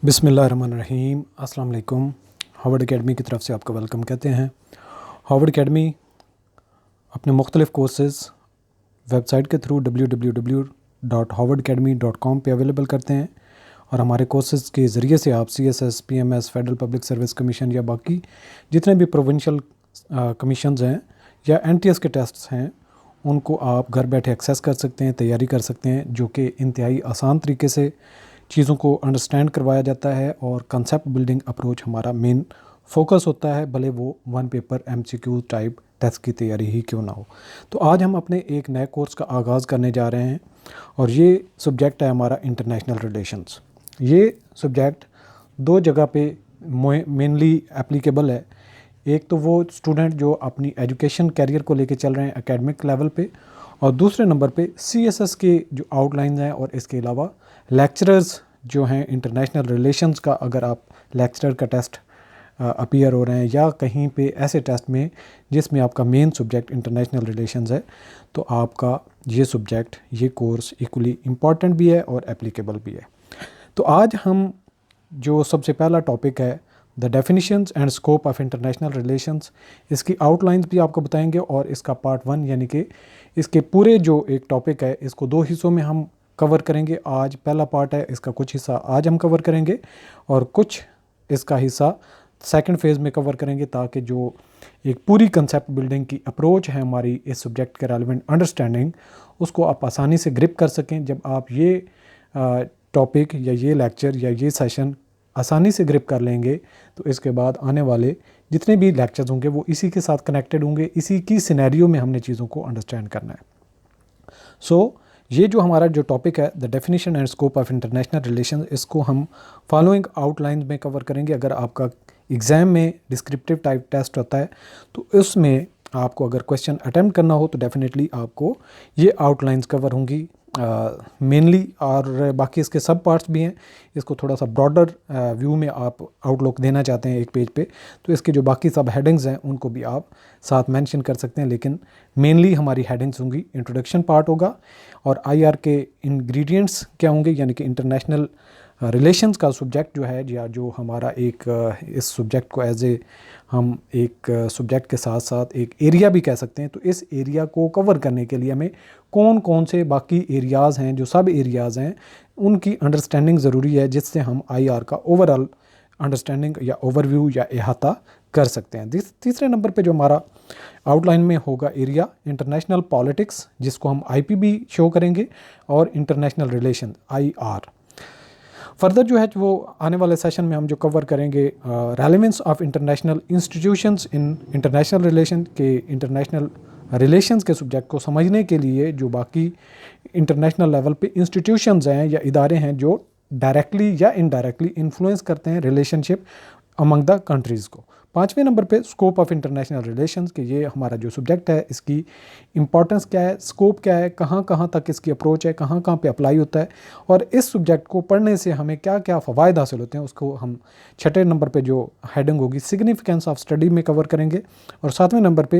बिस्मिल्लाहिर्रहमानिर्रहीम। अस्सलाम वालेकुम। हार्वर्ड एकेडमी की तरफ से आपका वेलकम कहते हैं। हार्वर्ड एकेडमी अपने मुख्तलिफ़ कोर्सेज़ वेबसाइट के थ्रू www.harvardacademy.com पे अवेलेबल करते हैं और हमारे कोर्सेज़ के ज़रिए से आप CSS, PMS, federal public service commission या बाकी जितने भी प्रोविंशियल कमीशंस हैं या NTS के टेस्ट्स हैं उनको आप घर बैठे एक्सेस कर सकते हैं, तैयारी कर सकते हैं, जो कि इंतहाई आसान तरीके से चीज़ों को अंडरस्टैंड करवाया जाता है और कंसेप्ट बिल्डिंग अप्रोच हमारा मेन फोकस होता है, भले वो one paper MCQ type test की तैयारी ही क्यों ना हो। तो आज हम अपने एक नए कोर्स का आगाज़ करने जा रहे हैं और ये सब्जेक्ट है हमारा इंटरनेशनल रिलेशंस। ये सब्जेक्ट दो जगह पे मेनली एप्लीकेबल है। एक तो वो स्टूडेंट जो अपनी एजुकेशन कैरियर को लेके चल रहे हैं एकेडमिक लेवल पे, और दूसरे नंबर पे CSS के जो आउटलाइंस हैं और इसके अलावा लेक्चरर्स जो हैं इंटरनेशनल रिलेशंस का, अगर आप लेक्चरर का टेस्ट अपीयर हो रहे हैं या कहीं पे ऐसे टेस्ट में जिसमें आपका मेन सब्जेक्ट इंटरनेशनल रिलेशंस है, तो आपका ये सब्जेक्ट, ये कोर्स इक्वली इम्पॉर्टेंट भी है और एप्लीकेबल भी है। तो आज हम जो सबसे पहला टॉपिक है the definitions and scope of international relations, इसकी आउटलाइंस भी आपको बताएंगे और इसका पार्ट 1 यानी कि इसके पूरे जो एक टॉपिक है इसको दो हिस्सों में हम कवर करेंगे। आज पहला पार्ट है, इसका कुछ हिस्सा आज हम कवर करेंगे और कुछ इसका हिस्सा सेकंड फेज़ में कवर करेंगे, ताकि जो एक पूरी कंसेप्ट बिल्डिंग की अप्रोच है हमारी इस सब्जेक्ट के रेलिवेंट अंडरस्टैंडिंग, उसको आप आसानी से ग्रिप कर सकें। जब आप ये टॉपिक या ये लेक्चर या ये सेशन आसानी से ग्रिप कर लेंगे तो इसके बाद आने वाले जितने भी लेक्चर्स होंगे वो इसी के साथ कनेक्टेड होंगे, इसी की सिनेरियो में हमने चीज़ों को अंडरस्टैंड करना है। ये जो हमारा जो टॉपिक है the definition and scope of international relation, इसको हम फॉलोइंग आउटलाइन में कवर करेंगे। अगर आपका एग्ज़ाम में डिस्क्रिप्टिव टाइप टेस्ट होता है तो उसमें आपको अगर क्वेश्चन अटेम्प्ट करना हो तो डेफिनेटली आपको ये आउटलाइंस कवर होंगी मेनली, और बाकी इसके सब पार्ट्स भी हैं। इसको थोड़ा सा ब्रॉडर व्यू में आप आउटलुक देना चाहते हैं एक पेज पे, तो इसके जो बाकी सब हेडिंग्स हैं उनको भी आप साथ मेंशन कर सकते हैं, लेकिन मेनली हमारी हेडिंग्स होंगी। इंट्रोडक्शन पार्ट होगा और IR के इंग्रेडिएंट्स क्या होंगे, यानी कि इंटरनेशनल रिलेशंस का सब्जेक्ट जो है, या जो हमारा एक इस सब्जेक्ट को एज ए हम एक सब्जेक्ट के साथ साथ एक एरिया भी कह सकते हैं। तो इस एरिया को कवर करने के लिए हमें कौन कौन से बाकी एरियाज़ हैं, जो सब एरियाज़ हैं, उनकी अंडरस्टैंडिंग ज़रूरी है, जिससे हम IR का ओवरऑल अंडरस्टैंडिंग या ओवरव्यू या अहाता कर सकते हैं। तीसरे नंबर पे जो हमारा आउटलाइन में होगा एरिया इंटरनेशनल पॉलिटिक्स, जिसको हम IP भी शो करेंगे, और इंटरनेशनल रिलेशन IR। फर्दर जो है वो आने वाले सेशन में हम जो कवर करेंगे relevance of international institutions in international relation के, इंटरनेशनल रिलेशंस के सब्जेक्ट को समझने के लिए जो बाकी इंटरनेशनल लेवल पे इंस्टीट्यूशंस हैं या इदारे हैं जो डायरेक्टली या इनडायरेक्टली इन्फ्लुएंस करते हैं रिलेशनशिप अमंग द कंट्रीज़ को। पाँचवें नंबर पे स्कोप ऑफ इंटरनेशनल रिलेशंस के, ये हमारा जो सब्जेक्ट है इसकी इंपॉर्टेंस क्या है, स्कोप क्या है, कहाँ कहाँ तक इसकी अप्रोच है, कहाँ कहाँ पे अप्लाई होता है, और इस सब्जेक्ट को पढ़ने से हमें क्या क्या फ़वायद हासिल होते हैं, उसको हम छठे नंबर पे जो हेडिंग होगी सिग्निफिकेंस ऑफ स्टडी में कवर करेंगे। और सातवें नंबर पे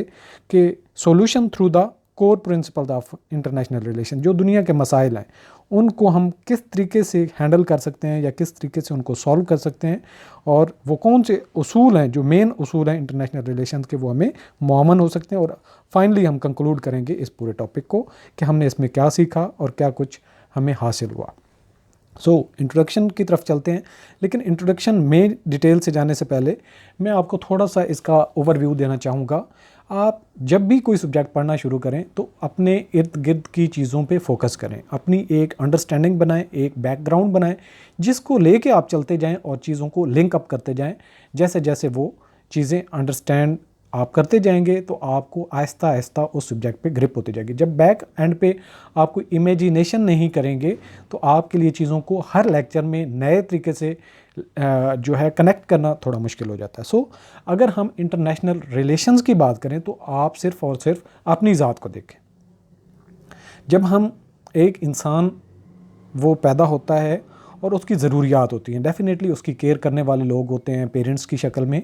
कि solution through the core principle of international relation, जो दुनिया के मसाइल हैं उनको हम किस तरीके से हैंडल कर सकते हैं या किस तरीके से उनको सॉल्व कर सकते हैं, और वो कौन से उसूल हैं, जो मेन उसूल हैं इंटरनेशनल रिलेशंस के, वो हमें मुअम्मन हो सकते हैं। और फाइनली हम कंक्लूड करेंगे इस पूरे टॉपिक को कि हमने इसमें क्या सीखा और क्या कुछ हमें हासिल हुआ। इंट्रोडक्शन की तरफ चलते हैं, लेकिन इंट्रोडक्शन में डिटेल से जाने से पहले मैं आपको थोड़ा सा इसका ओवरव्यू देना चाहूँगा। आप जब भी कोई सब्जेक्ट पढ़ना शुरू करें तो अपने इर्द गिर्द की चीज़ों पे फोकस करें, अपनी एक अंडरस्टैंडिंग बनाएं, एक बैकग्राउंड बनाएं, जिसको लेके आप चलते जाएं और चीज़ों को लिंक अप करते जाएं। जैसे जैसे वो चीज़ें अंडरस्टैंड आप करते जाएंगे तो आपको आहिस्ता आहिस्ता उस सब्जेक्ट पे ग्रिप होती जाएगी। जब बैक एंड पे आप कोई इमेजिनेशन नहीं करेंगे तो आपके लिए चीज़ों को हर लेक्चर में नए तरीके से जो है कनेक्ट करना थोड़ा मुश्किल हो जाता है। अगर हम इंटरनेशनल रिलेशंस की बात करें तो आप सिर्फ़ और सिर्फ अपनी ज़ात को देखें। जब हम एक इंसान वो पैदा होता है और उसकी ज़रूरियात होती हैं, डेफिनेटली उसकी केयर करने वाले लोग होते हैं पेरेंट्स की शक्ल में,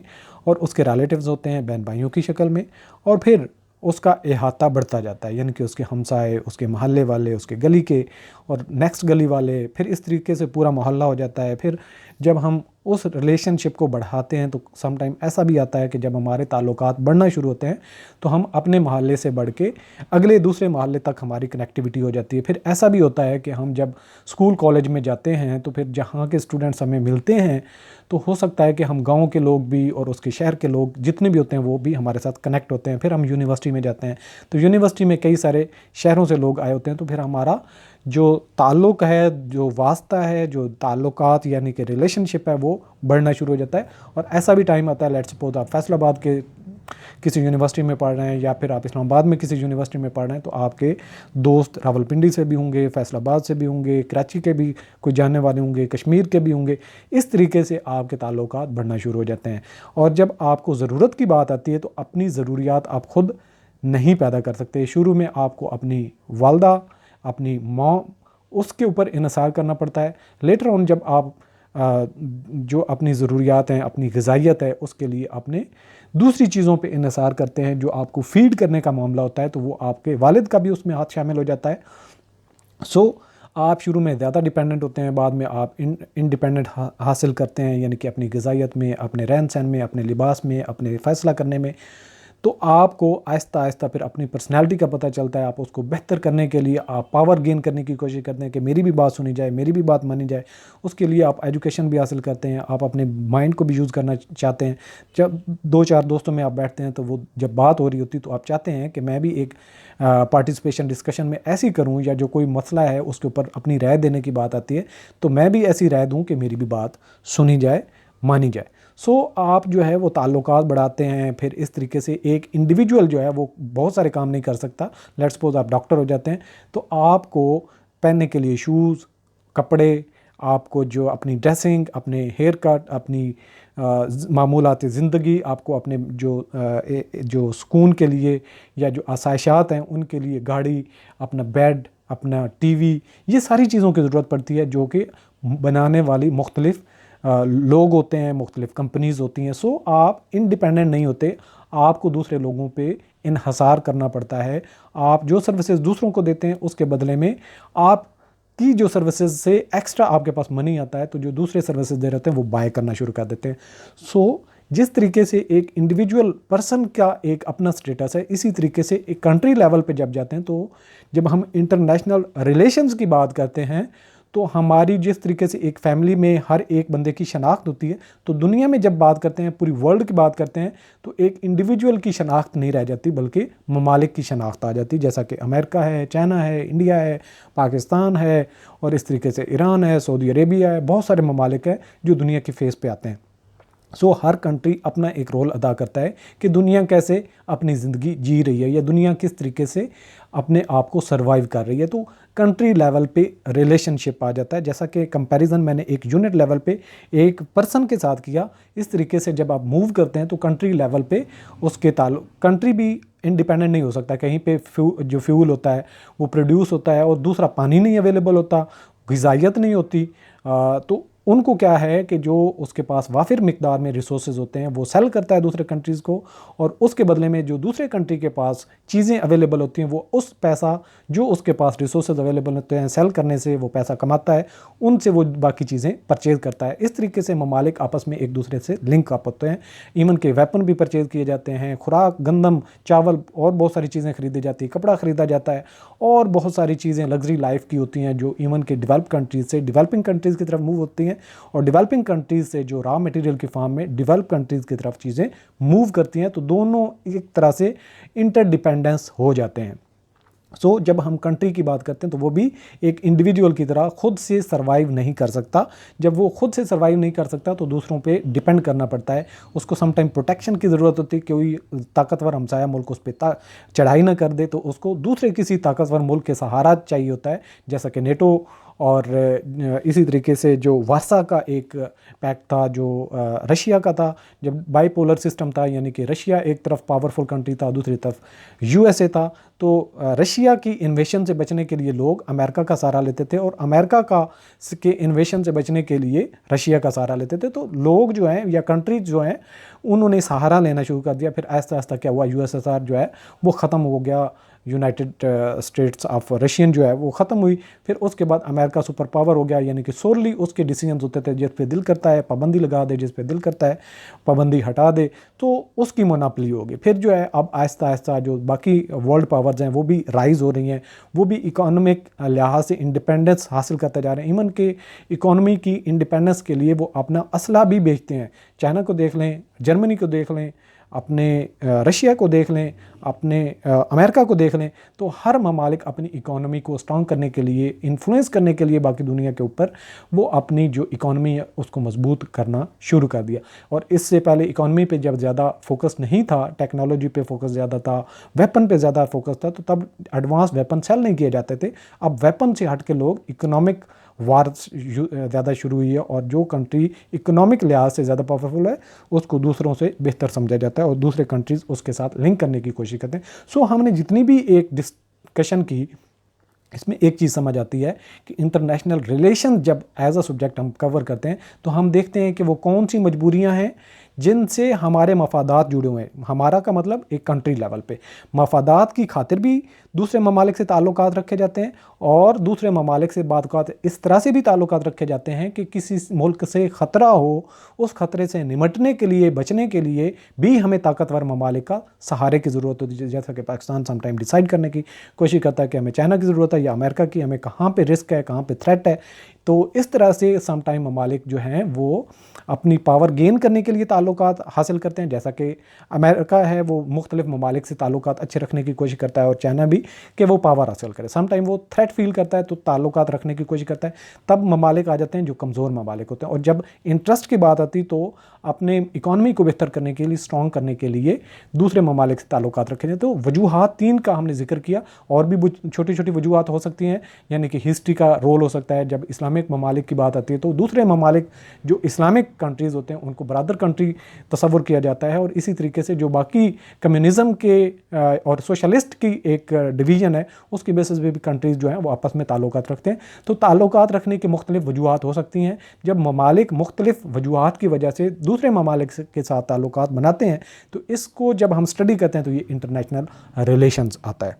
और उसके रिलेटिव्स होते हैं बहन भाइयों की शक्ल में, और फिर उसका अहाता बढ़ता जाता है, यानी कि उसके हमसाए, उसके मोहल्ले वाले, उसके गली के और नेक्स्ट गली वाले, फिर इस तरीके से पूरा मोहल्ला हो जाता है। फिर जब हम उस रिलेशनशिप को बढ़ाते हैं तो सम टाइम ऐसा भी आता है कि जब हमारे ताल्लुकात बढ़ना शुरू होते हैं तो हम अपने मोहल्ले से बढ़ के अगले दूसरे मोहल्ले तक हमारी कनेक्टिविटी हो जाती है। फिर ऐसा भी होता है कि हम जब स्कूल कॉलेज में जाते हैं तो फिर जहाँ के स्टूडेंट्स हमें मिलते हैं तो हो सकता है कि हम गांव के लोग भी और उसके शहर के लोग जितने भी होते हैं वो भी हमारे साथ कनेक्ट होते हैं। फिर हम यूनिवर्सिटी में जाते हैं तो यूनिवर्सिटी में कई सारे शहरों से लोग आए होते हैं, तो फिर हमारा जो ताल्लुक़ है, जो वास्ता है, जो ताल्लुकात यानी कि रिलेशनशिप है, वो बढ़ना शुरू हो जाता है। और ऐसा भी टाइम आता है, लेट्स सपोज आप फैसलाबाद के किसी यूनिवर्सिटी में पढ़ रहे हैं या फिर आप इस्लामाबाद में किसी यूनिवर्सिटी में पढ़ रहे हैं, तो आपके दोस्त रावलपिंडी से भी होंगे, फैसलाबाद से भी होंगे, कराची के भी कोई जानने वाले होंगे, कश्मीर के भी होंगे। इस तरीके से आपके ताल्लुकात बढ़ना शुरू हो जाते हैं। और जब आपको ज़रूरत की बात आती है तो अपनी ज़रूरियात आप ख़ुद नहीं पैदा कर सकते। शुरू में आपको अपनी वालदा, अपनी माँ, उसके ऊपर इन्हिसार करना पड़ता है। लेटर ऑन जब आप जो अपनी ज़रूरियात हैं, अपनी ग़िज़ाइयत है, उसके लिए अपने दूसरी चीज़ों पे इन्हिसार करते हैं, जो आपको फ़ीड करने का मामला होता है, तो वो आपके वालिद का भी उसमें हाथ शामिल हो जाता है। आप शुरू में ज़्यादा डिपेंडेंट होते हैं, बाद में आप इंडिपेंडेंट हासिल करते हैं, यानी कि अपनी ग़िज़ाइयत में, अपने रहन सहन में, अपने लिबास में, अपने फ़ैसला करने में। तो आपको आहिस्ता आहिस्ता फिर अपनी पर्सनैलिटी का पता चलता है। आप उसको बेहतर करने के लिए आप पावर गेन करने की कोशिश करते हैं कि मेरी भी बात सुनी जाए, मेरी भी बात मानी जाए। उसके लिए आप एजुकेशन भी हासिल करते हैं, आप अपने माइंड को भी यूज़ करना चाहते हैं। जब 2-4 दोस्तों में आप बैठते हैं तो वो जब बात हो रही होती तो आप चाहते हैं कि मैं भी एक पार्टिसिपेशन डिस्कशन में ऐसी करूं, या जो कोई मसला है उसके ऊपर अपनी राय देने की बात आती है तो मैं भी ऐसी राय दूं कि मेरी भी बात सुनी जाए, मानी जाए। आप जो है वो ताल्लुकात बढ़ाते हैं। फिर इस तरीके से एक इंडिविजुअल जो है वो बहुत सारे काम नहीं कर सकता। लेट्स सपोज आप डॉक्टर हो जाते हैं तो आपको पहनने के लिए शूज़, कपड़े, आपको जो अपनी ड्रेसिंग, अपने हेयर कट, अपनी मामूलात ज़िंदगी, आपको अपने जो सुकून के लिए या जो आसाइशात हैं उनके लिए गाड़ी, अपना बेड, अपना टीवी, ये सारी चीज़ों की ज़रूरत पड़ती है, जो कि बनाने वाली मुख्तलिफ़ लोग होते हैं, मुख्तलिफ़ कंपनीज़ होती हैं। आप इंडिपेंडेंट नहीं होते, आपको दूसरे लोगों पे इन्हसार करना पड़ता है। आप जो सर्विसेज दूसरों को देते हैं उसके बदले में आपकी जो सर्विसेज से एक्स्ट्रा आपके पास मनी आता है, तो जो दूसरे सर्विसेज दे रहे हैं वो बाय करना शुरू कर देते हैं। जिस तरीके से एक इंडिविजुअल पर्सन का एक अपना स्टेटस है, इसी तरीके से एक कंट्री लेवल पे जब जाते हैं, तो जब हम इंटरनेशनल रिलेशंस की बात करते हैं तो हमारी जिस तरीके से एक फैमिली में हर एक बंदे की शनाख्त होती है, तो दुनिया में जब बात करते हैं, पूरी वर्ल्ड की बात करते हैं, तो एक इंडिविजुअल की शनाख्त नहीं रह जाती बल्कि ममालिक की शनाख्त आ जाती है। जैसा कि अमेरिका है, चाइना है, इंडिया है, पाकिस्तान है, और इस तरीके से ईरान है, सऊदी अरेबिया है, बहुत सारे ममालिक हैं जो दुनिया की फेस पे आते हैं। हर कंट्री अपना एक रोल अदा करता है कि दुनिया कैसे अपनी ज़िंदगी जी रही है, या दुनिया किस तरीके से अपने आप को सर्वाइव कर रही है। तो कंट्री लेवल पे रिलेशनशिप आ जाता है। जैसा कि कंपैरिजन मैंने एक यूनिट लेवल पे एक पर्सन के साथ किया, इस तरीके से जब आप मूव करते हैं तो कंट्री लेवल पे उसके कंट्री भी इंडिपेंडेंट नहीं हो सकता। कहीं पे जो फ्यूल होता है वो प्रोड्यूस होता है और दूसरा पानी नहीं अवेलेबल होता, ग़िज़ाइयत नहीं होती, तो उनको क्या है कि जो उसके पास वाफिर मिकदार में रिसोर्सेज होते हैं वो सेल करता है दूसरे कंट्रीज़ को, और उसके बदले में जो दूसरे कंट्री के पास चीज़ें अवेलेबल होती हैं वो उस पैसा जो उसके पास रिसोर्सेज अवेलेबल होते हैं सेल करने से वो पैसा कमाता है, उनसे वो बाकी चीज़ें परचेज़ करता है। इस तरीके से ममालिक आपस में एक दूसरे से लिंक अप होते हैं। इवन के वेपन भी परचेज़ किए जाते हैं, खुराक, गंदम, चावल और बहुत सारी चीज़ें खरीदी जाती है, कपड़ा ख़रीदा जाता है, और बहुत सारी चीज़ें लग्जरी लाइफ की होती हैं जो इवन के डेवलप कंट्रीज़ से डेवलपिंग कंट्रीज़ की तरफ मूव होती हैं, और डेवलपिंग कंट्रीज़ से जो रॉ मटेरियल की फॉर्म में डेवलप कंट्रीज़ की तरफ चीज़ें मूव करती हैं। तो दोनों एक तरह से इंटरडिपेंडेंस हो जाते हैं। जब हम कंट्री की बात करते हैं तो वो भी एक इंडिविजुअल की तरह खुद से सर्वाइव नहीं कर सकता। जब वो खुद से सर्वाइव नहीं कर सकता तो दूसरों पे डिपेंड करना पड़ता है। उसको सम टाइम प्रोटेक्शन की ज़रूरत होती है, कोई ताकतवर हमसाया मुल्क उस पर चढ़ाई ना कर दे तो उसको दूसरे किसी ताकतवर मुल्क के सहारा चाहिए होता है, जैसा कि नेटो, और इसी तरीके से जो वार्सा का एक पैक्ट था जो रशिया का था, जब बाइपोलर सिस्टम था, यानी कि रशिया एक तरफ पावरफुल कंट्री था, दूसरी तरफ यूएसए था, तो रशिया की इन्वेशन से बचने के लिए लोग अमेरिका का सहारा लेते थे और अमेरिका के इन्वेशन से बचने के लिए रशिया का सहारा लेते थे। तो लोग जो हैं या कंट्रीज जो हैं उन्होंने सहारा लेना शुरू कर दिया। फिर आहिस्ता आहिस्ता क्या हुआ, यूएसएसआर जो है वो ख़त्म हो गया, यूनाइटेड स्टेट्स ऑफ रशियन जो है वो ख़त्म हुई। फिर उसके बाद अमेरिका सुपर पावर हो गया, यानी कि सोरली उसके डिसीजंस होते थे, जिस पे दिल करता है पाबंदी लगा दे, जिस पे दिल करता है पाबंदी हटा दे, तो उसकी मोनोपोली होगी। फिर जो है अब आहिस्ता आहिस्ता जो बाकी वर्ल्ड पावर्स हैं वो भी राइज़ हो रही हैं, वो भी इकोनॉमिक लिहाज से इंडिपेंडेंस हासिल करते जा रहे हैं। इवन के इकोनॉमी की इंडिपेंडेंस के लिए वो अपना असला भी बेचते हैं। चाइना को देख लें, जर्मनी को देख लें, अपने रशिया को देख लें, अपने अमेरिका को देख लें, तो हर ममालिक अपनी इकोनॉमी को स्ट्रॉन्ग करने के लिए, इन्फ्लुएंस करने के लिए बाकी दुनिया के ऊपर वो अपनी जो इकोनॉमी है उसको मजबूत करना शुरू कर दिया। और इससे पहले इकोनॉमी पे जब ज़्यादा फोकस नहीं था, टेक्नोलॉजी पे फोकस ज़्यादा था, वेपन पे ज़्यादा फोकस था, तो तब एडवांस वेपन सेल नहीं किए जाते थे। अब वेपन से हट के लोग इकोनॉमिक वार ज़्यादा शुरू हुई है, और जो कंट्री इकोनॉमिक लिहाज से ज़्यादा पावरफुल है उसको दूसरों से बेहतर समझा जाता है और दूसरे कंट्रीज़ उसके साथ लिंक करने की कोशिश करते हैं। सो हमने जितनी भी एक डिस्कशन की, इसमें एक चीज़ समझ आती है कि इंटरनेशनल रिलेशन जब एज अ सब्जेक्ट हम कवर करते हैं तो हम देखते हैं कि वो कौन सी मजबूरियां हैं जिनसे हमारे मफादात जुड़े हुए हैं। हमारा का मतलब एक कंट्री लेवल पे मफादात की खातिर भी दूसरे ममालिक से ताल्लुकात रखे जाते हैं, और दूसरे ममालिक से बात इस तरह से भी ताल्लुकात रखे जाते हैं कि किसी मुल्क से ख़तरा हो, उस ख़तरे से निमटने के लिए, बचने के लिए भी हमें ताकतवर ममालिक का सहारे की ज़रूरत होती है। जैसा कि पाकिस्तान समटाइम डिसाइड करने की कोशिश करता है कि हमें चाइना की ज़रूरत है या अमेरिका की, हमें कहाँ पे रिस्क है, कहाँ पे थ्रेट है। तो इस तरह से समटाइम ममालिक जो हैं वो अपनी पावर गेन करने के लिए ताल्लुकात हासिल करते हैं। जैसा कि अमेरिका है वो मुख्तलिफ ममालिक से ताल्लुकात अच्छे रखने की कोशिश करता है, और चाइना भी कि वो पावर हासिल करे। समटाइम वो थ्रेट फील करता है तो ताल्लुकात रखने की कोशिश करता है। तब ममालिक आ जाते हैं जो कमज़ोर ममालिक होते हैं, और जब इंटरेस्ट की बात आती तो अपने इकॉनमी को बेहतर करने के लिए, स्ट्रॉन्ग करने के लिए दूसरे ममालिक से ताल्लुकात रखे जाते। तो वजूहात 3 का हमने जिक्र किया, और भी छोटी छोटी वजूहात हो सकती हैं, यानी कि हिस्ट्री का रोल हो सकता है। जब इस्लामिक ममालिक की बात आती है तो दूसरे ममालिक जो इस्लामिक कंट्रीज़ होते हैं उनको ब्रदर कंट्री तस्वुर किया जाता है, और इसी तरीके से जो बाकी कम्युनिज़म के और सोशलिस्ट की एक डिवीज़न है उसकी बेसिस पे भी कंट्रीज़ जो हैं वो आपस में ताल्लुकात रखते हैं। तो ताल्लुकात रखने की मुख्तलिफ वजूहात हो सकती हैं। जब ममालिक मुख्तलिफ वजूहात की वजह से दूसरे ममालिक के साथ ताल्लुकात बनाते हैं तो इसको जब हम स्टडी करते हैं तो ये इंटरनेशनल रिलेशंस आता है।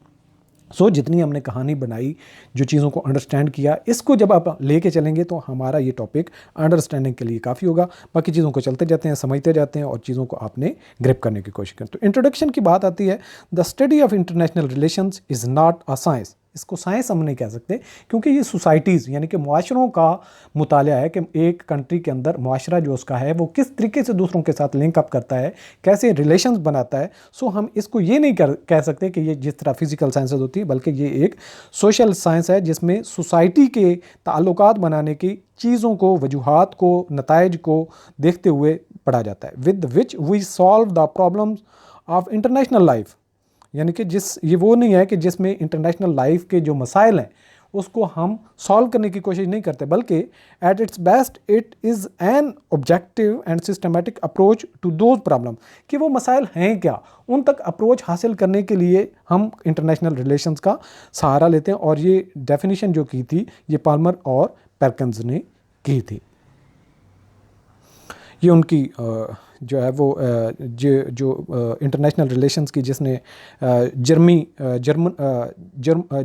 सो जितनी हमने कहानी बनाई, जो चीज़ों को अंडरस्टैंड किया, इसको जब आप लेके चलेंगे तो हमारा ये टॉपिक अंडरस्टैंडिंग के लिए काफ़ी होगा। बाकी चीज़ों को चलते जाते हैं, समझते जाते हैं, और चीज़ों को आपने ग्रिप करने की कोशिश करें। तो इंट्रोडक्शन की बात आती है, the study of international relations is not a science. इसको साइंस हम नहीं कह सकते, क्योंकि ये सोसाइटीज़ यानी कि मुआशरों का मुताला है कि एक कंट्री के अंदर मुआशरा जो उसका है वो किस तरीके से दूसरों के साथ लिंक अप करता है, कैसे रिलेशंस बनाता है। सो हम इसको ये नहीं कह सकते कि ये जिस तरह फिजिकल साइंसेज होती है, बल्कि ये एक सोशल साइंस है जिसमें सोसाइटी के ताल्लुकात बनाने की चीज़ों को, वजूहात को, नताइज को देखते हुए पढ़ा जाता है। With which we solve the problems of international life, यानी कि ये वो नहीं है कि जिसमें इंटरनेशनल लाइफ के जो मसाइल हैं उसको हम सॉल्व करने की कोशिश नहीं करते, बल्कि at its best it is an objective and systematic approach to those problem, कि वो मसाइल हैं क्या, उन तक अप्रोच हासिल करने के लिए हम इंटरनेशनल रिलेशंस का सहारा लेते हैं। और ये डेफिनेशन जो की थी ये पाल्मर और पेरकिंस ने की थी। ये उनकी जो है वो जो इंटरनेशनल रिलेशंस की जिसने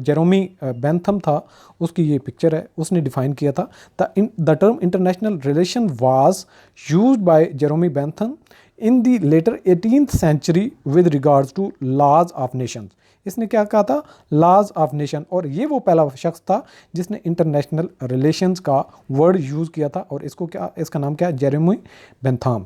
जेरोमी बेंथम था उसकी ये पिक्चर है, उसने डिफ़ाइन किया था। The term international relation was used by Jeremy Bentham in the later 18th century with regards to laws of nations. इसने क्या कहा था? Laws of nation. और ये वो पहला शख्स था जिसने इंटरनेशनल रिलेशंस का वर्ड यूज़ किया था, और इसका नाम क्या है? Jeremy Bentham.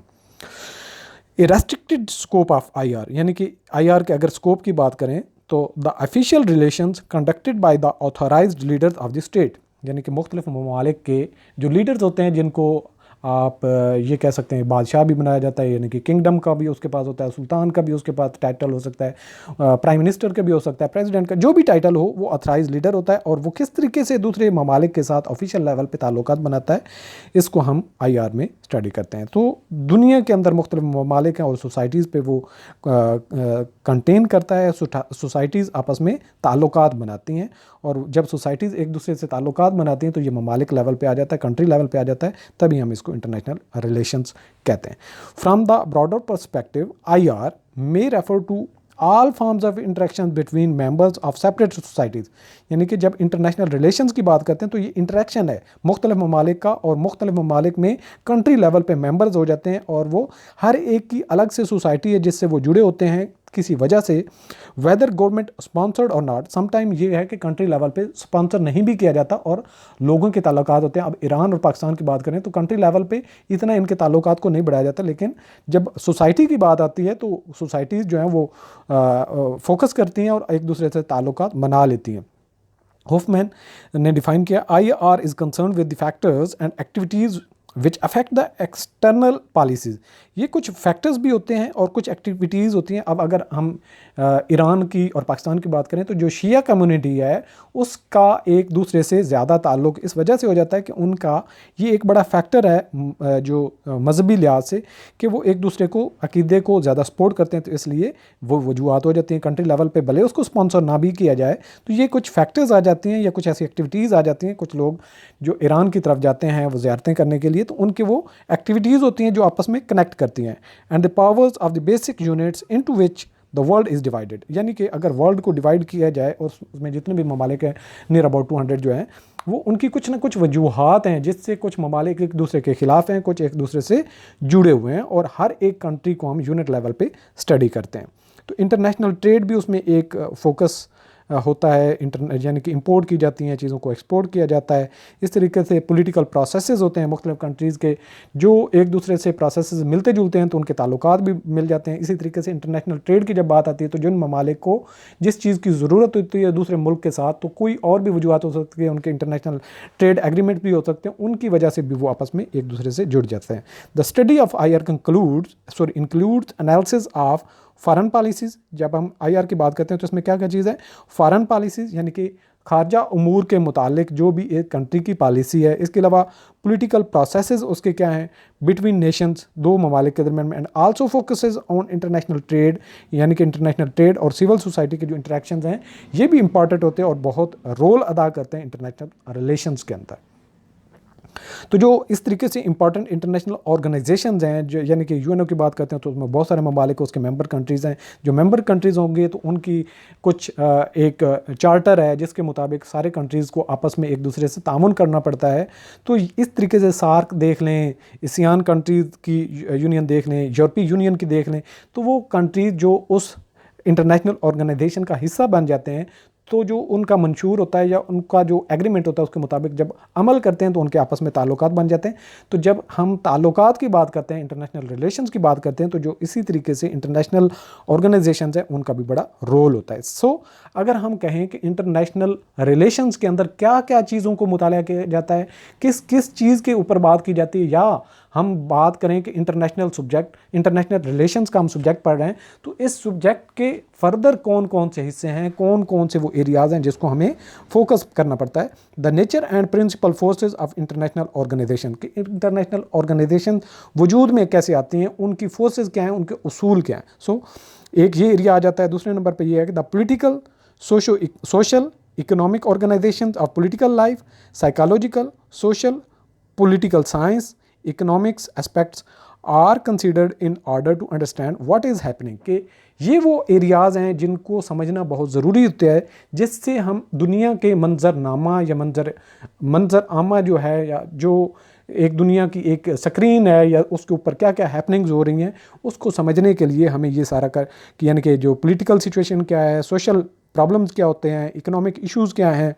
A restricted scope of IR, यानी कि IR के अगर स्कोप की बात करें तो the official relations conducted by the authorised leaders of the state, यानी कि मुख्तलिफ ममालिक के जो लीडर्स होते हैं, जिनको आप ये कह सकते हैं बादशाह भी बनाया जाता है, यानी कि किंगडम का भी उसके पास होता है, सुल्तान का भी उसके पास टाइटल हो सकता है, प्राइम मिनिस्टर का भी हो सकता है, प्रेसिडेंट का, जो भी टाइटल हो वो ऑथराइज लीडर होता है। और वो किस तरीके से दूसरे ममालिक के साथ ऑफिशियल लेवल पे ताल्लुकात बनाता है, इसको हम IR में स्टडी करते हैं। तो दुनिया के अंदर मुख्तलिफ ममालिक हैं और सोसाइटीज़ पे वो कंटेन करता है। सोसाइटीज़ आपस में ताल्लुकात बनाती हैं, और जब सोसाइटीज़ एक दूसरे से ताल्लुकात बनाती हैं तो ये ममालिक लेवल पे आ जाता है, कंट्री लेवल पे आ जाता है, तभी हम इसको इंटरनेशनल रिलेशंस कहते हैं। From the broader perspective, IR may refer to all forms of interaction between members of separate societies. यानी कि जब इंटरनेशनल रिलेशंस की बात करते हैं तो ये इंटरेक्शन है मुख्तलिफ ममालिक का, और मुख्तलिफ ममालिक में कंट्री लेवल पे मेंबर्स हो जाते हैं, और वो हर एक की अलग से सोसाइटी है जिससे वो जुड़े होते हैं किसी वजह से, वेदर गवर्नमेंट स्पॉन्सर्ड और नॉट। समटाइम ये है कि कंट्री लेवल पे स्पॉन्सर नहीं भी किया जाता और लोगों के ताल्लुकात होते हैं। अब ईरान और पाकिस्तान की बात करें तो कंट्री लेवल पे इतना इनके ताल्लुकात को नहीं बढ़ाया जाता, लेकिन जब सोसाइटी की बात आती है तो सोसाइटीज़ जो हैं वो फोकस करती हैं और एक दूसरे से ताल्लुकात बना लेती हैं। होफमैन ने डिफाइन किया, IR is concern with the factors and activities which affect the external policies. ये कुछ फैक्टर्स भी होते हैं और कुछ एक्टिविटीज़ होती हैं। अब अगर हम ईरान की और पाकिस्तान की बात करें तो जो शिया कम्युनिटी है उसका एक दूसरे से ज़्यादा ताल्लुक़ इस वजह से हो जाता है कि उनका ये एक बड़ा फैक्टर है जो मजहबी लिहाज से, कि वो एक दूसरे को अकीदे को ज़्यादा सपोर्ट करते हैं, तो इसलिए वो वजूहत हो जाती हैं कंट्री लेवल पे, भले उसको स्पॉन्सर ना भी किया जाए तो ये कुछ फैक्टर्स आ जाती हैं या कुछ ऐसी एक्टिविटीज़ आ जाती हैं। कुछ लोग जो ईरान की तरफ जाते हैं वो ज़ियारतें करने के लिए, तो उनके वो एक्टिविटीज़ होती हैं जो आपस में कनेक्ट करती हैं। And the powers of the basic units into which the world is divided. यानी कि अगर वर्ल्ड को डिवाइड किया जाए और उसमें जितने भी ममालिक हैं, नियर अबाउट 200 जो हैं, वो उनकी कुछ ना कुछ वजूहात हैं जिससे कुछ ममालिक एक दूसरे के ख़िलाफ़ हैं, कुछ एक दूसरे से जुड़े हुए हैं, और हर एक कंट्री को हम यूनिट लेवल पे स्टडी करते हैं। तो इंटरनेशनल ट्रेड भी उसमें एक फोकस होता है, यानी कि इंपोर्ट की जाती हैं चीज़ों को एक्सपोर्ट किया जाता है। इस तरीके से पॉलिटिकल प्रोसेसेस होते हैं मुख्तलिफ कंट्रीज़ के, जो एक दूसरे से प्रोसेसेस मिलते जुलते हैं तो उनके ताल्लुकात भी मिल जाते हैं। इसी तरीके से इंटरनेशनल ट्रेड की जब बात आती है तो जिन ममालिक को जिस चीज़ की ज़रूरत होती है दूसरे मुल्क के साथ, तो कोई और भी वजूहत हो सकती है, उनके इंटरनेशनल ट्रेड एग्रीमेंट भी हो सकते हैं, उनकी वजह से भी वो आपस में एक दूसरे से जुड़ जाते हैं। The study of IR includes analysis of foreign policies. जब हम IR की बात करते हैं तो इसमें क्या क्या चीज़ है, फॉरेन पॉलिसीज़ यानी कि खारजा उमूर के मुतालिक जो भी एक कंट्री की पॉलिसी है, इसके अलावा पॉलिटिकल प्रोसेसेस उसके क्या हैं बिटवीन नेशंस, दो ममालिक के दरमियान, and also focuses on international trade, यानी कि इंटरनेशनल ट्रेड और सिविल सोसाइटी के जो इंटरेक्शंस हैं ये भी इंपॉर्टेंट होते हैं और बहुत रोल अदा करते हैं इंटरनेशनल रिलेशंस के अंदर। तो जो इस तरीके से इंपॉर्टेंट इंटरनेशनल ऑर्गेनाइजेशंस हैं, जो यानी कि UNO की बात करते हैं तो उसमें बहुत सारे ममालिक उसके मेंबर कंट्रीज़ हैं। जो मेंबर कंट्रीज़ होंगे तो उनकी कुछ एक चार्टर है जिसके मुताबिक सारे कंट्रीज़ को आपस में एक दूसरे से तामुन करना पड़ता है। तो इस तरीके से सार्क देख लें, एशियान कंट्रीज़ की यूनियन देख लें, यूरोपीय यूनियन की देख लें, तो वो कंट्रीज़ जो उस इंटरनेशनल ऑर्गेनाइजेशन का हिस्सा बन जाते हैं, तो जो उनका मंशूर होता है या उनका जो एग्रीमेंट होता है उसके मुताबिक जब अमल करते हैं तो उनके आपस में ताल्लुकात बन जाते हैं। तो जब हम ताल्लुकात की बात करते हैं, इंटरनेशनल रिलेशंस की बात करते हैं, तो जो इसी तरीके से इंटरनेशनल ऑर्गेनाइजेशंस हैं उनका भी बड़ा रोल होता है। सो अगर हम कहें कि इंटरनेशनल रिलेशंस के अंदर क्या क्या चीज़ों को मुताला किया जाता है, किस किस चीज़ के ऊपर बात की जाती है, या हम बात करें कि इंटरनेशनल रिलेशंस का हम सब्जेक्ट पढ़ रहे हैं, तो इस सब्जेक्ट के फर्दर कौन कौन से हिस्से हैं, कौन कौन से वो एरियाज़ हैं जिसको हमें फोकस करना पड़ता है। The nature and principal forces of international organisation, कि इंटरनेशनल ऑर्गेनाइजेशन वजूद में कैसे आती हैं, उनकी फोर्सेस क्या हैं, उनके उसूल क्या हैं। सो एक ये एरिया आ जाता है। दूसरे नंबर पर यह है कि the political, social, economic organisation of political life, psychological, social, political science, economics aspects are considered in order to understand what is happening। कि ये वो एरियाज़ हैं जिनको समझना बहुत ज़रूरी होता है, जिससे हम दुनिया के मंजरनामा या मंजर आमा जो है, या जो एक दुनिया की एक स्क्रीन है या उसके ऊपर क्या क्या हैपनिंग्स हो रही हैं, उसको समझने के लिए हमें ये सारा यानी कि जो पॉलिटिकल सिचुएशन क्या है, सोशल प्रॉब्लम्स क्या होते हैं, इकोनॉमिक इश्यूज़ क्या हैं,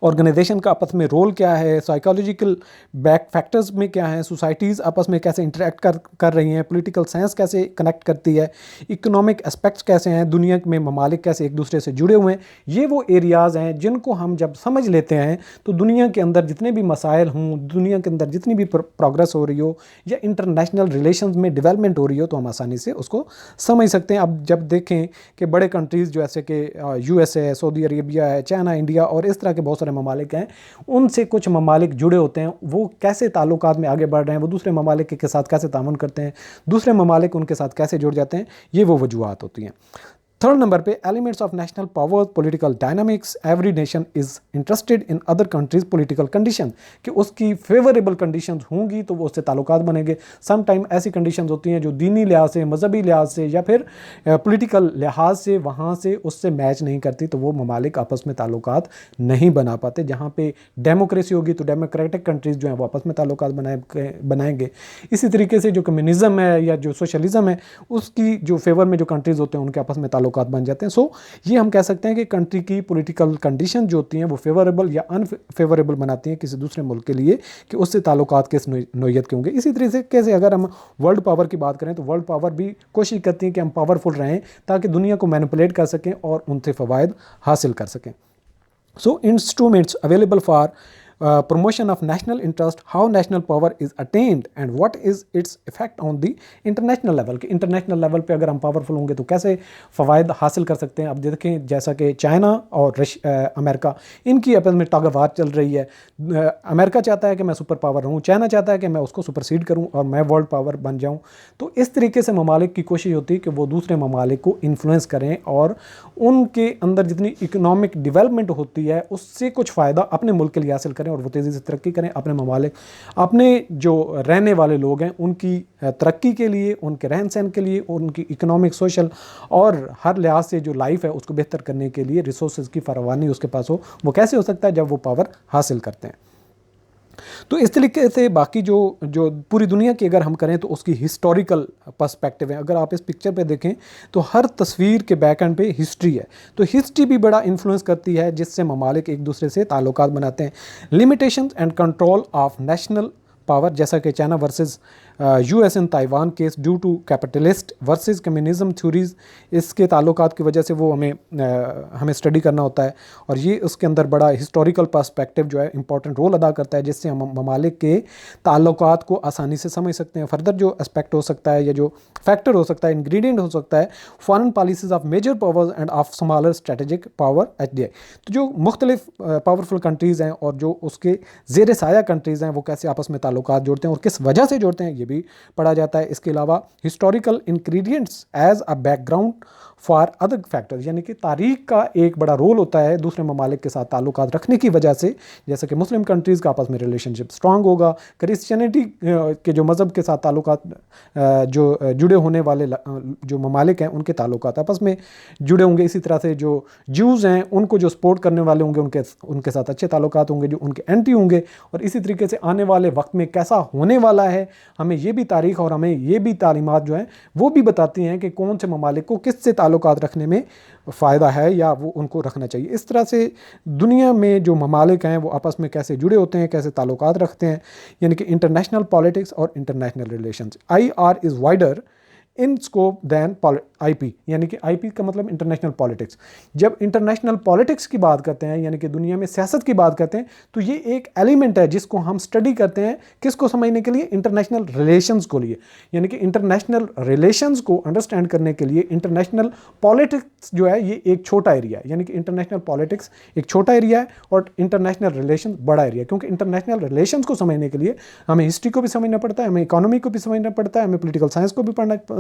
ऑर्गेनाइजेशन का आपस में रोल क्या है, साइकोलॉजिकल बैक फैक्टर्स में क्या है, सोसाइटीज़ आपस में कैसे इंटरेक्ट कर रही हैं, पॉलिटिकल साइंस कैसे कनेक्ट करती है, इकोनॉमिक एस्पेक्ट्स कैसे हैं, दुनिया में ममालिक कैसे एक दूसरे से जुड़े हुए हैं। ये वो एरियाज़ हैं जिनको हम जब समझ लेते हैं तो दुनिया के अंदर जितने भी मसाइल हों, दुनिया के अंदर जितनी भी प्रोग्रेस हो रही हो या इंटरनेशनल रिलेशंस में डेवलपमेंट हो रही हो, तो हम आसानी से उसको समझ सकते हैं। अब जब देखें कि बड़े कंट्रीज़ जो ऐसे कि USA है, सऊदी अरेबिया है, चाइना, इंडिया और इस तरह के के बहुत सारे ममालिक हैं, उनसे कुछ ममालिक जुड़े होते हैं, वो कैसे ताल्लुकात में आगे बढ़ रहे हैं, वो दूसरे ममालिक के साथ कैसे तामुन करते हैं, दूसरे ममालिक उनके साथ कैसे जुड़ जाते हैं, ये वो वजूहत होती हैं। थर्ड नंबर पे elements of national power, political dynamics, every nation is interested in other countries political condition, कि उसकी फेवरेबल कंडीशंस होंगी तो वो उससे ताल्लुकात बनेंगे। सम टाइम ऐसी कंडीशंस होती हैं जो दीनी लिहाज से, मजहबी लिहाज से या फिर पॉलिटिकल लिहाज से वहाँ से उससे मैच नहीं करती, तो वो ममालिक आपस में ताल्लुकात नहीं बना पाते। जहाँ पे डेमोक्रेसी होगी तो डेमोक्रेटिक कंट्रीज़ जो हैं वो आपस में ताल्लुकात बनाएंगे। इसी तरीके से जो कम्युनिज़म है या जो सोशलिज़म है, उसकी जो फेवर में जो कंट्रीज़ होते हैं उनके आपस में ताल्लुकात बन जाते हैं। सो ये हम कह सकते हैं कि कंट्री की पॉलिटिकल कंडीशन जो होती हैं वो फेवरेबल या अनफेवरेबल बनाती हैं किसी दूसरे मुल्क के लिए कि उससे ताल्लुकात किस नोयत के होंगे। इसी तरीके से अगर हम वर्ल्ड पावर की बात करें तो वर्ल्ड पावर भी कोशिश करती है कि हम पावरफुल रहें ताकि दुनिया को मैनिपुलेट कर सकें और उनसे फ़वायद हासिल कर सकें। So instruments available for promotion of national interest, how national power is attained and what is its effect on the international level, कि इंटरनेशनल लेवल पे अगर हम पावरफुल होंगे तो कैसे फ़वायद हासिल कर सकते हैं। अब देखें जैसा कि चाइना और अमेरिका, इनकी आपस में टग ऑफ वार चल रही है। अमेरिका चाहता है कि मैं सुपर पावर रहूँ, चाइना चाहता है कि मैं उसको सुपरसीड करूँ और मैं वर्ल्ड पावर बन जाऊँ। तो इस तरीके से ममालिक की कोशिश होती है कि वो दूसरे ममालिक को इन्फ्लुएंस करें और उनके अंदर जितनी इकोनॉमिक डेवलपमेंट होती है उससे कुछ फ़ायदा अपने मुल्क के लिए हासिल करें और वो तेज़ी से तरक्की करें। अपने ममालिक, अपने जो रहने वाले लोग हैं उनकी तरक्की के लिए, उनके रहन सहन के लिए, उनकी इकोनॉमिक, सोशल और हर लिहाज से जो लाइफ है उसको बेहतर करने के लिए रिसोर्सेज की फरावानी उसके पास हो। वो कैसे हो सकता है? जब वो पावर हासिल करते हैं। तो इस तरीके से बाकी जो पूरी दुनिया की अगर हम करें तो उसकी हिस्टोरिकल पर्सपेक्टिव है। अगर आप इस पिक्चर पे देखें तो हर तस्वीर के बैक एंड पे हिस्ट्री है, तो हिस्ट्री भी बड़ा इन्फ्लुएंस करती है जिससे ममालिक एक दूसरे से ताल्लुकात बनाते हैं। Limitations and control of national power, जैसा कि China versus US in Taiwan case due to capitalist versus communism theories, इसके ताल्लुकात की वजह से वो हमें स्टडी करना होता है और ये उसके अंदर बड़ा हिस्टोरिकल पर्सपेक्टिव जो है इंपॉर्टेंट रोल अदा करता है, जिससे हम ममालिक के ताल्लुकात को आसानी से समझ सकते हैं। फर्दर जो एस्पेक्ट हो सकता है या जो फैक्टर हो सकता है, इंग्रेडिएंट हो सकता है, foreign policies of major powers and of smaller strategic power HDI. तो जो मुख्तलिफ पावरफुल कंट्रीज़ हैं और जो उसके ज़ेर साया कंट्रीज़ हैं वो कैसे आपस में ताल्लुकात जोड़ते हैं और किस वजह से जोड़ते हैं, ये भी पढ़ा जाता है। इसके अलावा historical ingredients as a background for other factors, यानी कि तारीख का एक बड़ा रोल होता है दूसरे ममालिक के साथ ताल्लुकात रखने की वजह से। जैसे कि मुस्लिम कंट्रीज़ का आपस में रिलेशनशिप स्ट्रांग होगा, क्रिश्चियनिटी के जो मज़हब के साथ ताल्लुकात जो जुड़े होने वाले जो ममालिक हैं उनके ताल्लुकात आपस में जुड़े होंगे। इसी तरह से जो ज्यूज़ हैं उनको जो सपोर्ट करने वाले होंगे उनके साथ अच्छे ताल्लुकात होंगे, जो उनके एंटी होंगे। और इसी तरीके से आने वाले वक्त में कैसा होने वाला है, हमें ये भी तारीख और हमें ये भी तालीमात जो हैं वो भी बताती हैं कि कौन से ममालिक को किससे ताल्लुकात रखने में फ़ायदा है या वो उनको रखना चाहिए। इस तरह से दुनिया में जो ममालिक हैं वो आपस में कैसे जुड़े होते हैं, कैसे ताल्लुकात रखते हैं, यानी कि इंटरनेशनल पॉलिटिक्स और international relations. IR is wider in scope than IP, यानी कि IP का मतलब इंटरनेशनल पॉलिटिक्स। जब इंटरनेशनल पॉलिटिक्स की बात करते हैं यानी कि दुनिया में सियासत की बात करते हैं तो ये एक एलिमेंट है जिसको हम स्टडी करते हैं, किसको समझने के लिए? इंटरनेशनल रिलेशंस को लिए। यानी कि इंटरनेशनल रिलेशंस को अंडरस्टैंड करने के लिए इंटरनेशनल पॉलिटिक्स जो है ये एक छोटा एरिया है, यानी कि इंटरनेशनल पॉलिटिक्स एक छोटा एरिया है और इंटरनेशनल रिलेशन बड़ा एरिया है। क्योंकि इंटरनेशनल रिलेशंस को समझने के लिए हमें हिस्ट्री को भी समझना पड़ता है, हमें इकोनॉमी को भी समझना पड़ता है, हमें पॉलिटिकल साइंस को भी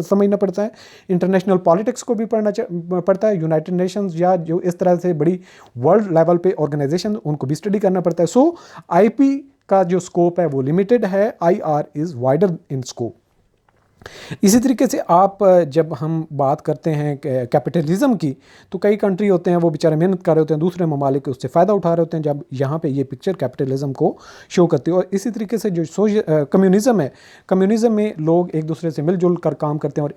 समझना पड़ता है, इंटरनेशनल पॉलिटिक्स को भी पढ़ना पड़ता है, यूनाइटेड नेशंस या जो इस तरह से बड़ी वर्ल्ड लेवल पे ऑर्गेनाइजेशन उनको भी स्टडी करना पड़ता है। सो IP का जो स्कोप है वो लिमिटेड है, IR is wider in scope. इसी तरीके से आप जब हम बात करते हैं कैपिटलिज्म की तो कई कंट्री होते हैं वो बेचारे मेहनत कर रहे होते हैं, दूसरे ममालिक उससे फ़ायदा उठा रहे होते हैं, जब यहाँ पे ये पिक्चर कैपिटलिज्म को शो करती है। और इसी तरीके से जो कम्युनिज़म है, कम्युनिज़म में लोग एक दूसरे से मिलजुल कर काम करते हैं और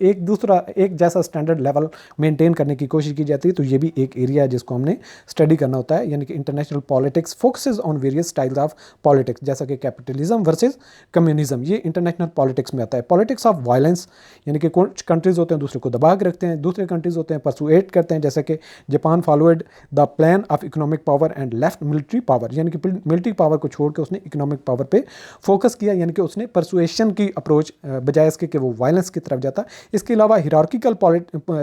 एक जैसा स्टैंडर्ड लेवल मेनटेन करने की कोशिश की जाती है। तो ये भी एक एरिया है जिसको हमने स्टडी करना होता है, यानी कि international politics focuses on various styles of politics, जैसा कि कैपिटलिज्म वर्सेस कम्युनिज़म, ये इंटरनेशनल पॉलिटिक्स में आता है। पॉलिटिक्स ऑफ वायलेंस, यानी कि कुछ कंट्रीज़ होते हैं दूसरे को दबा के रखते हैं, दूसरे कंट्रीज़ होते हैं परसुएट करते हैं, जैसे कि Japan followed the plan of economic power and left military power, यानी कि मिलिट्री पावर को छोड़ के उसने इकोनॉमिक पावर पे फोकस किया, यानी कि उसने परसुएशन की अप्रोच बजाय इसके कि वो वायलेंस की तरफ जाता। इसके अलावा हिरार्किकल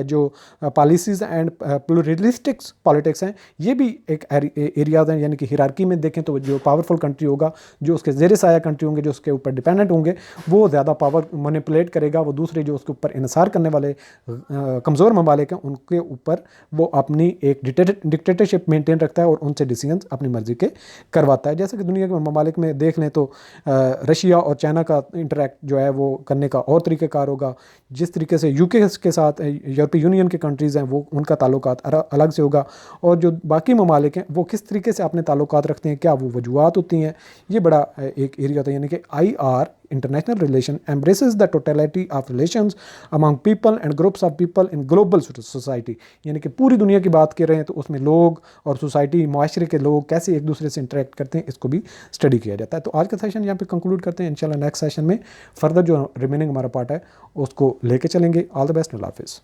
जो पॉलिसीज़ एंड प्लूरलिस्टिक पॉलिटिक्स हैं, ये भी एक एरियाज हैं, यानी कि हिरार्की में देखें तो जो पावरफुल कंट्री होगा, जो उसके ज़ेर साया कंट्री होंगे, जो उसके ऊपर डिपेंडेंट होंगे, वो ज़्यादा पावर मैनिपुलेट करेगा, वो दूसरे जो उसके ऊपर इन्सार करने वाले कमज़ोर ममालिक हैं उनके ऊपर वो अपनी एक डिक्टेटरशिप मेंटेन रखता है और उनसे डिसीजंस अपनी मर्ज़ी के करवाता है। जैसे कि दुनिया के ममालिक में देख लें तो रशिया और चाइना का इंटरेक्ट जो है वो करने का और तरीक़ेकार होगा, जिस तरीके से यूके के साथ यूरोपीय यूनियन के कंट्रीज़ हैं वो उनका ताल्लुकात अलग से होगा, और जो बाकी ममालिक हैं वो किस तरीके से अपने ताल्लुकात रखते हैं, क्या वो वजूहत होती हैं, ये बड़ा एक एरिया होता है। यानी कि IR international relation embraces the totality of relations among people and groups of people in global society, यानी कि पूरी दुनिया की बात कर रहे हैं तो उसमें लोग और सोसाइटी, माशरे के लोग कैसे एक दूसरे से इंटरेक्ट करते हैं, इसको भी स्टडी किया जाता है। तो आज का सेशन यहाँ पे कंक्लूड करते हैं, इंशाल्लाह नेक्स्ट सेशन में फर्दर जो रिमेनिंग हमारा पार्ट है उसको लेके चलेंगे। ऑल द बेस्ट, अल्लाह हाफिज़।